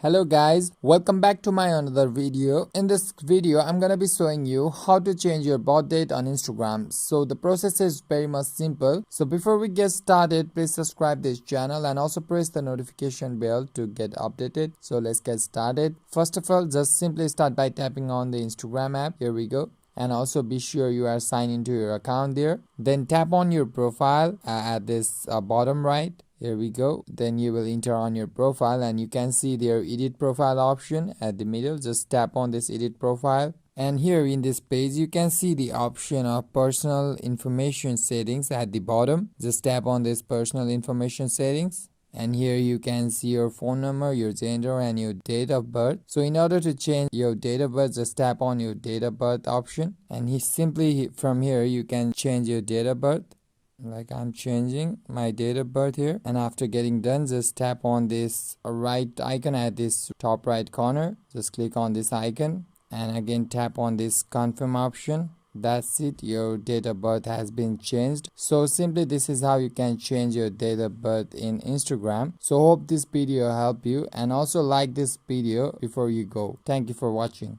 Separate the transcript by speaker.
Speaker 1: Hello guys, welcome back to my another video. In this video I'm gonna be showing you how to change your birth date on Instagram. So the process is very much simple. So before we get started, please subscribe this channel and also press the notification bell to get updated. So let's get started. First of all, just simply start by tapping on the Instagram app. Here we go. And also be sure you are signed into your account there. Then tap on your profile at this bottom right. Here we go. Then you will enter on your profile and you can see their edit profile option at the middle. Just tap on this edit profile. And here in this page you can see the option of personal information settings at the bottom. Just tap on this personal information settings. And here you can see your phone number, your gender and your date of birth. So in order to change your date of birth, just tap on your date of birth option. And simply from here you can change your date of birth. Like I'm changing my date of birth here, and after getting done, just tap on this right icon at this top right corner. Just click on this icon and again tap on this confirm option. That's it, your date of birth has been changed. So simply this is how you can change your date of birth in Instagram. So hope this video helped you, and also like this video before you go. Thank you for watching.